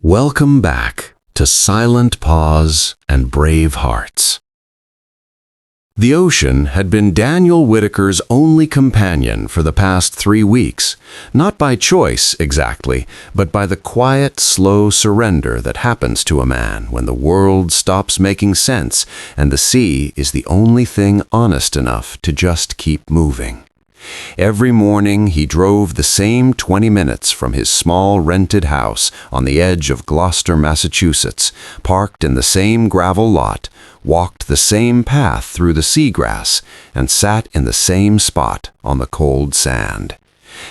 Welcome back to Silent Paws and Brave Hearts. The ocean had been Daniel Whitaker's only companion for the past 3 weeks, not by choice exactly, but by the quiet, slow surrender that happens to a man when the world stops making sense and the sea is the only thing honest enough to just keep moving. Every morning he drove the same 20 minutes from his small rented house on the edge of Gloucester, Massachusetts, parked in the same gravel lot, walked the same path through the seagrass, and sat in the same spot on the cold sand.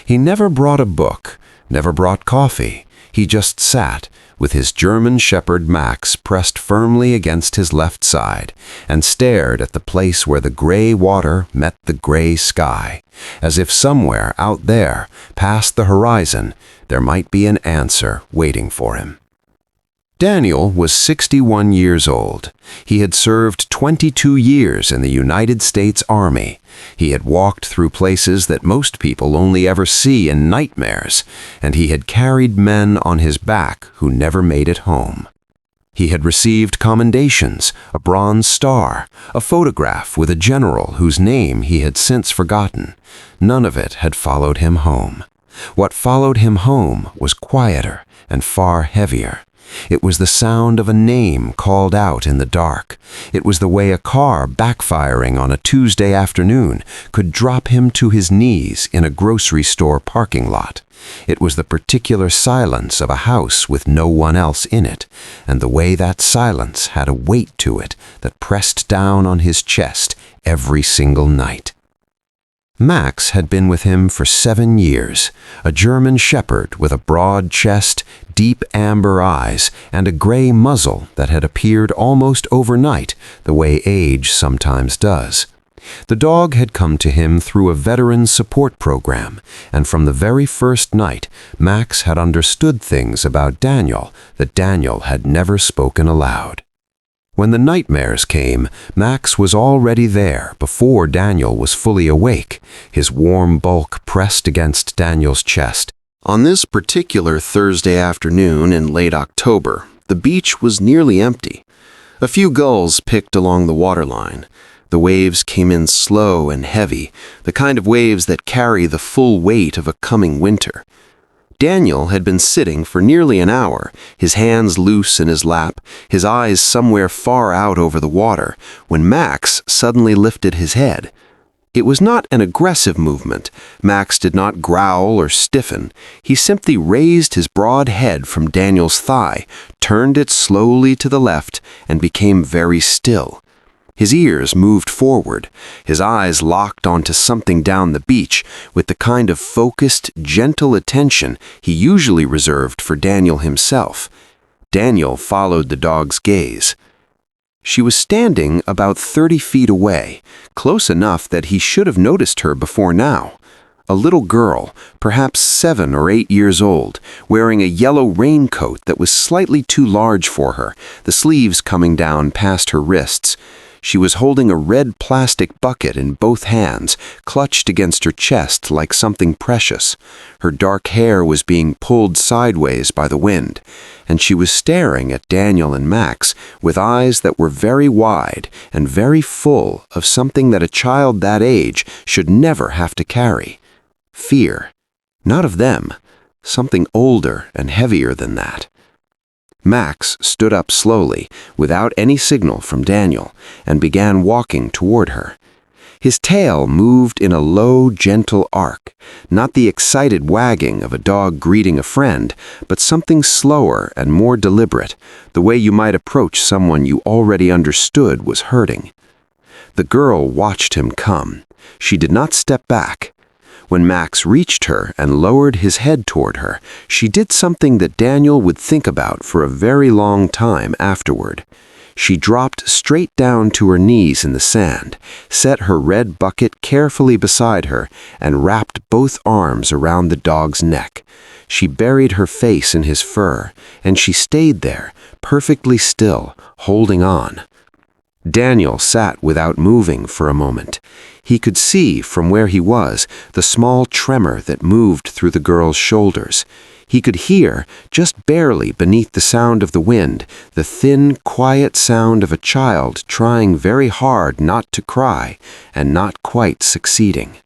He never brought a book, never brought coffee. He just sat, with his German shepherd Max pressed firmly against his left side, and stared at the place where the gray water met the gray sky, as if somewhere out there, past the horizon, there might be an answer waiting for him. Daniel was 61 years old. He had served 22 years in the United States Army. He had walked through places that most people only ever see in nightmares, and he had carried men on his back who never made it home. He had received commendations, a Bronze Star, a photograph with a general whose name he had since forgotten. None of it had followed him home. What followed him home was quieter and far heavier. It was the sound of a name called out in the dark. It was the way a car backfiring on a Tuesday afternoon could drop him to his knees in a grocery store parking lot. It was the particular silence of a house with no one else in it, and the way that silence had a weight to it that pressed down on his chest every single night. Max had been with him for 7 years, a German shepherd with a broad chest, deep amber eyes, and a gray muzzle that had appeared almost overnight, the way age sometimes does. The dog had come to him through a veteran support program, and from the very first night, Max had understood things about Daniel that Daniel had never spoken aloud. When the nightmares came, Max was already there before Daniel was fully awake, his warm bulk pressed against Daniel's chest. On this particular Thursday afternoon in late October, the beach was nearly empty. A few gulls picked along the waterline. The waves came in slow and heavy, the kind of waves that carry the full weight of a coming winter. Daniel had been sitting for nearly an hour, his hands loose in his lap, his eyes somewhere far out over the water, when Max suddenly lifted his head. It was not an aggressive movement. Max did not growl or stiffen. He simply raised his broad head from Daniel's thigh, turned it slowly to the left, and became very still. His ears moved forward, his eyes locked onto something down the beach with the kind of focused, gentle attention he usually reserved for Daniel himself. Daniel followed the dog's gaze. She was standing about 30 feet away, close enough that he should have noticed her before now. A little girl, perhaps 7 or 8 years old, wearing a yellow raincoat that was slightly too large for her, the sleeves coming down past her wrists. She was holding a red plastic bucket in both hands, clutched against her chest like something precious. Her dark hair was being pulled sideways by the wind, and she was staring at Daniel and Max with eyes that were very wide and very full of something that a child that age should never have to carry. Fear. Not of them. Something older and heavier than that. Max stood up slowly, without any signal from Daniel, and began walking toward her. His tail moved in a low, gentle arc, not the excited wagging of a dog greeting a friend, but something slower and more deliberate, the way you might approach someone you already understood was hurting. The girl watched him come. She did not step back. When Max reached her and lowered his head toward her, she did something that Daniel would think about for a very long time afterward. She dropped straight down to her knees in the sand, set her red bucket carefully beside her, and wrapped both arms around the dog's neck. She buried her face in his fur, and she stayed there, perfectly still, holding on. Daniel sat without moving for a moment. He could see from where he was the small tremor that moved through the girl's shoulders. He could hear, just barely beneath the sound of the wind, the thin, quiet sound of a child trying very hard not to cry and not quite succeeding.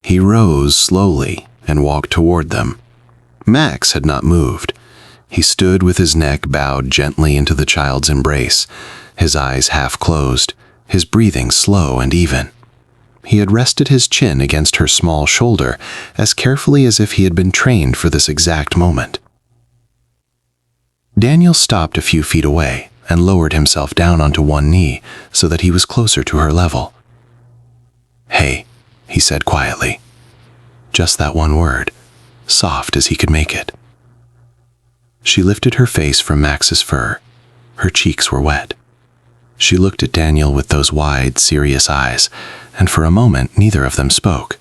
He rose slowly and walked toward them. Max had not moved. He stood with his neck bowed gently into the child's embrace, his eyes half closed, his breathing slow and even. He had rested his chin against her small shoulder as carefully as if he had been trained for this exact moment. Daniel stopped a few feet away and lowered himself down onto one knee so that he was closer to her level. "Hey," he said quietly. Just that one word, soft as he could make it. She lifted her face from Max's fur. Her cheeks were wet. She looked at Daniel with those wide, serious eyes, and for a moment neither of them spoke.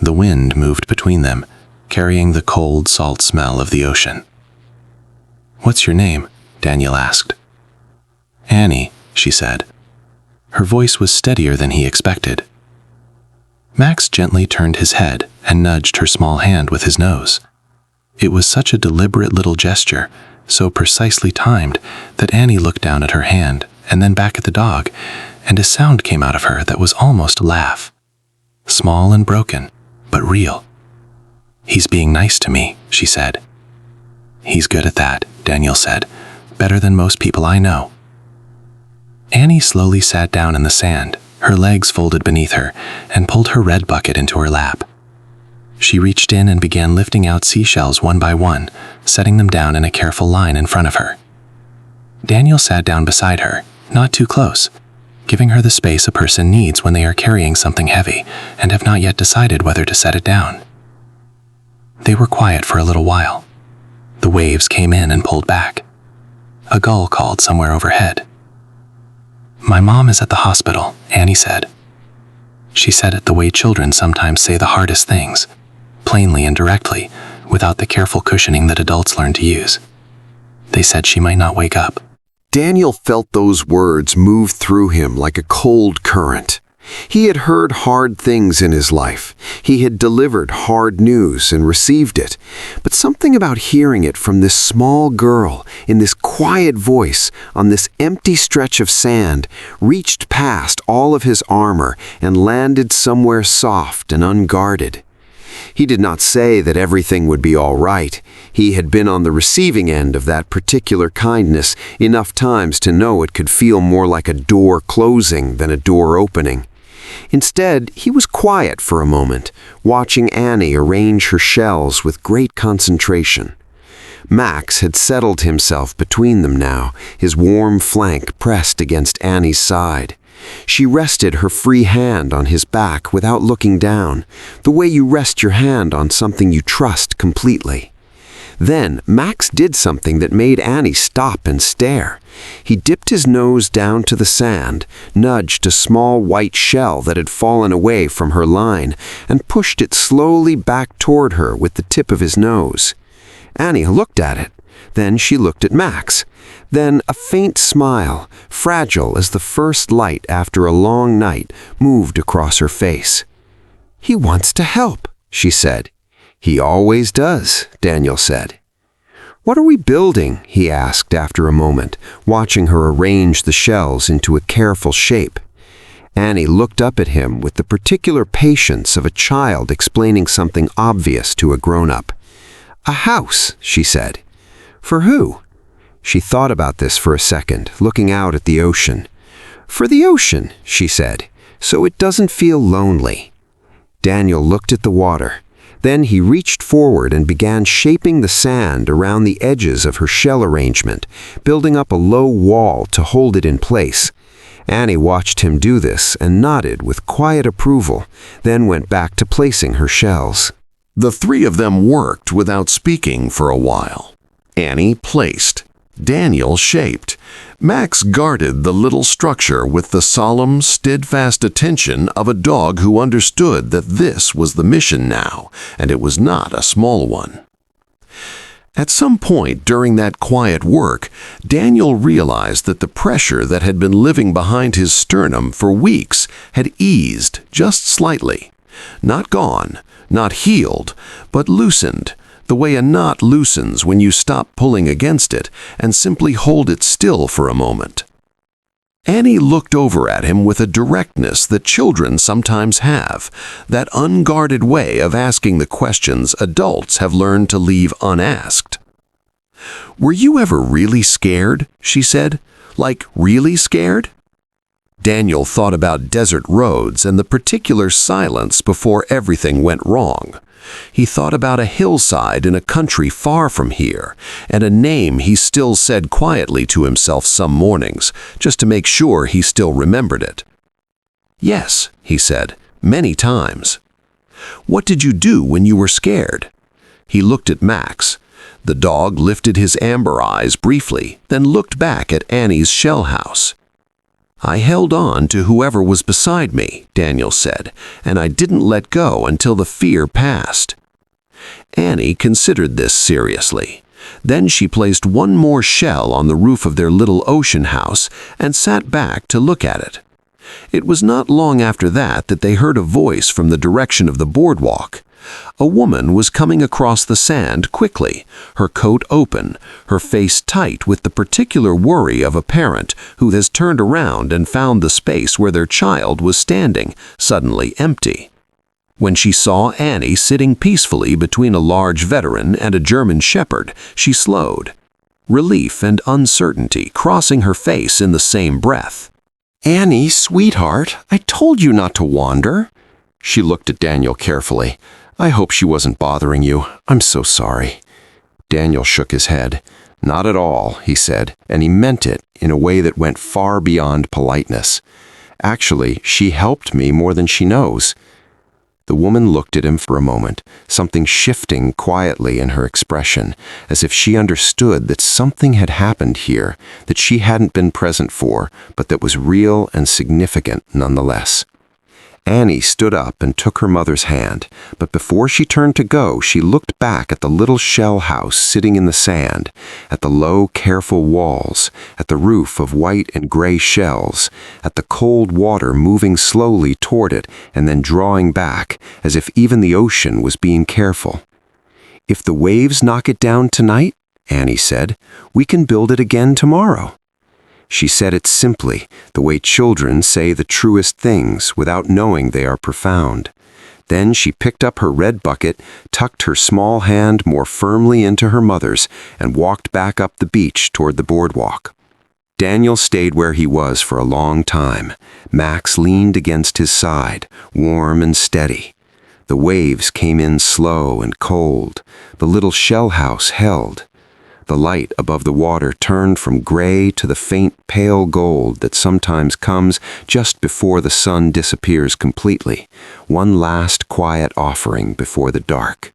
The wind moved between them, carrying the cold, salt smell of the ocean. "What's your name?" Daniel asked. "Annie," she said. Her voice was steadier than he expected. Max gently turned his head and nudged her small hand with his nose. It was such a deliberate little gesture, so precisely timed, that Annie looked down at her hand and then back at the dog, and a sound came out of her that was almost a laugh. Small and broken, but real. "He's being nice to me," she said. "He's good at that," Daniel said. "Better than most people I know." Annie slowly sat down in the sand, her legs folded beneath her, and pulled her red bucket into her lap. She reached in and began lifting out seashells one by one, setting them down in a careful line in front of her. Daniel sat down beside her, not too close, giving her the space a person needs when they are carrying something heavy and have not yet decided whether to set it down. They were quiet for a little while. The waves came in and pulled back. A gull called somewhere overhead. "My mom is at the hospital," Annie said. She said it the way children sometimes say the hardest things, plainly and directly, without the careful cushioning that adults learn to use. They said she might not wake up. Daniel felt those words move through him like a cold current. He had heard hard things in his life. He had delivered hard news and received it. But something about hearing it from this small girl, in this quiet voice, on this empty stretch of sand, reached past all of his armor and landed somewhere soft and unguarded. He did not say that everything would be all right. He had been on the receiving end of that particular kindness enough times to know it could feel more like a door closing than a door opening. Instead, he was quiet for a moment, watching Annie arrange her shells with great concentration. Max had settled himself between them now, his warm flank pressed against Annie's side. She rested her free hand on his back without looking down, the way you rest your hand on something you trust completely. Then Max did something that made Annie stop and stare. He dipped his nose down to the sand, nudged a small white shell that had fallen away from her line, and pushed it slowly back toward her with the tip of his nose. Annie looked at it. Then she looked at Max. Then a faint smile, fragile as the first light after a long night, moved across her face. "He wants to help," she said. "He always does," Daniel said. "What are we building?" he asked after a moment, watching her arrange the shells into a careful shape. Annie looked up at him with the particular patience of a child explaining something obvious to a grown-up. "A house," she said. "For who?" She thought about this for a second, looking out at the ocean. "For the ocean," she said, "so it doesn't feel lonely." Daniel looked at the water. Then he reached forward and began shaping the sand around the edges of her shell arrangement, building up a low wall to hold it in place. Annie watched him do this and nodded with quiet approval, then went back to placing her shells. The three of them worked without speaking for a while. Annie placed. Daniel shaped. Max guarded the little structure with the solemn, steadfast attention of a dog who understood that this was the mission now, and it was not a small one. At some point during that quiet work, Daniel realized that the pressure that had been living behind his sternum for weeks had eased just slightly. Not gone, not healed, but loosened, the way a knot loosens when you stop pulling against it and simply hold it still for a moment. Annie looked over at him with a directness that children sometimes have, that unguarded way of asking the questions adults have learned to leave unasked. "Were you ever really scared?" she said. "Like, really scared?" Daniel thought about desert roads and the particular silence before everything went wrong. He thought about a hillside in a country far from here, and a name he still said quietly to himself some mornings, just to make sure he still remembered it. "Yes," he said, "many times." "What did you do when you were scared?" He looked at Max. The dog lifted his amber eyes briefly, then looked back at Annie's shell house. "I held on to whoever was beside me," Daniel said, "and I didn't let go until the fear passed." Annie considered this seriously. Then she placed one more shell on the roof of their little ocean house and sat back to look at it. It was not long after that they heard a voice from the direction of the boardwalk. A woman was coming across the sand quickly, her coat open, her face tight with the particular worry of a parent who has turned around and found the space where their child was standing suddenly empty. When she saw Annie sitting peacefully between a large veteran and a German shepherd, she slowed, relief and uncertainty crossing her face in the same breath. "Annie, sweetheart, I told you not to wander." She looked at Daniel carefully. "I hope she wasn't bothering you. I'm so sorry." Daniel shook his head. "Not at all," he said, and he meant it in a way that went far beyond politeness. "Actually, she helped me more than she knows." The woman looked at him for a moment, something shifting quietly in her expression, as if she understood that something had happened here that she hadn't been present for, but that was real and significant nonetheless. Annie stood up and took her mother's hand, but before she turned to go, she looked back at the little shell house sitting in the sand, at the low, careful walls, at the roof of white and gray shells, at the cold water moving slowly toward it and then drawing back, as if even the ocean was being careful. "If the waves knock it down tonight," Annie said, "we can build it again tomorrow." She said it simply, the way children say the truest things without knowing they are profound. Then she picked up her red bucket, tucked her small hand more firmly into her mother's, and walked back up the beach toward the boardwalk. Daniel stayed where he was for a long time. Max leaned against his side, warm and steady. The waves came in slow and cold. The little shell house held. The light above the water turned from gray to the faint pale gold that sometimes comes just before the sun disappears completely, one last quiet offering before the dark.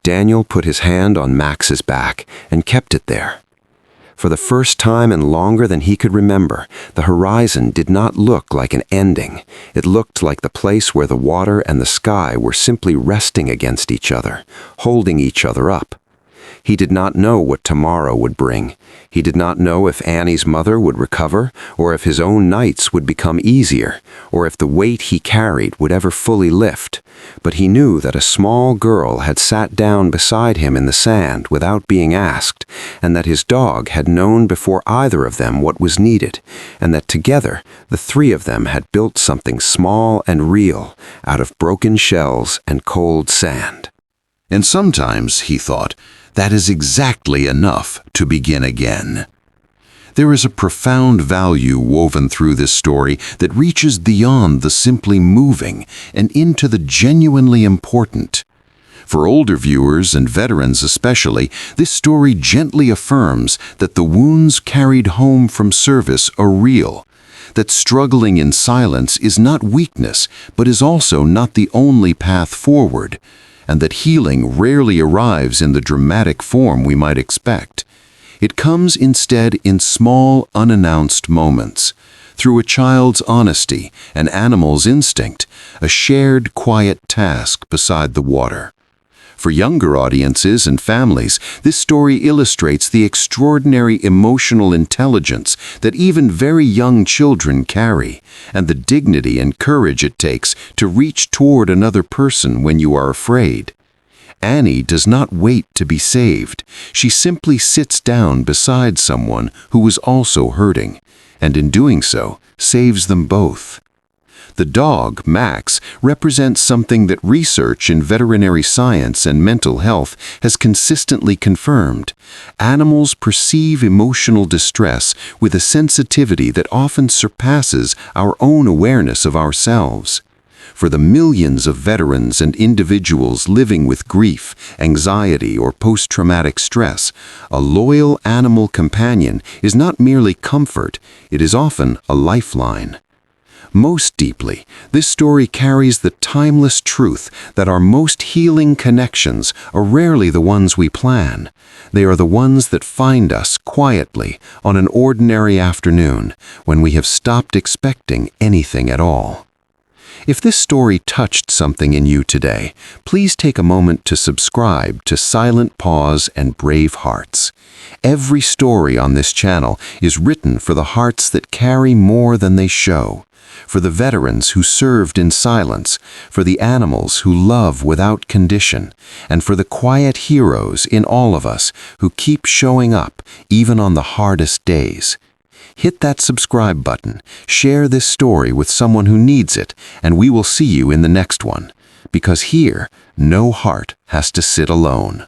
Daniel put his hand on Max's back and kept it there. For the first time and longer than he could remember, the horizon did not look like an ending. It looked like the place where the water and the sky were simply resting against each other, holding each other up. He did not know what tomorrow would bring. He did not know if Annie's mother would recover, or if his own nights would become easier, or if the weight he carried would ever fully lift. But he knew that a small girl had sat down beside him in the sand without being asked, and that his dog had known before either of them what was needed, and that together the three of them had built something small and real out of broken shells and cold sand. And sometimes, he thought, that is exactly enough to begin again. There is a profound value woven through this story that reaches beyond the simply moving and into the genuinely important. For older viewers and veterans especially, this story gently affirms that the wounds carried home from service are real, that struggling in silence is not weakness, but is also not the only path forward, and that healing rarely arrives in the dramatic form we might expect. It comes instead in small, unannounced moments, through a child's honesty, an animal's instinct, a shared, quiet task beside the water. For younger audiences and families, this story illustrates the extraordinary emotional intelligence that even very young children carry, and the dignity and courage it takes to reach toward another person when you are afraid. Annie does not wait to be saved. She simply sits down beside someone who is also hurting, and in doing so, saves them both. The dog, Max, represents something that research in veterinary science and mental health has consistently confirmed. Animals perceive emotional distress with a sensitivity that often surpasses our own awareness of ourselves. For the millions of veterans and individuals living with grief, anxiety, or post-traumatic stress, a loyal animal companion is not merely comfort, it is often a lifeline. Most deeply, this story carries the timeless truth that our most healing connections are rarely the ones we plan. They are the ones that find us quietly on an ordinary afternoon when we have stopped expecting anything at all. If this story touched something in you today, please take a moment to subscribe to Silent Paws and Brave Hearts. Every story on this channel is written for the hearts that carry more than they show. For the veterans who served in silence, for the animals who love without condition, and for the quiet heroes in all of us who keep showing up even on the hardest days. Hit that subscribe button, share this story with someone who needs it, and we will see you in the next one. Because here, no heart has to sit alone.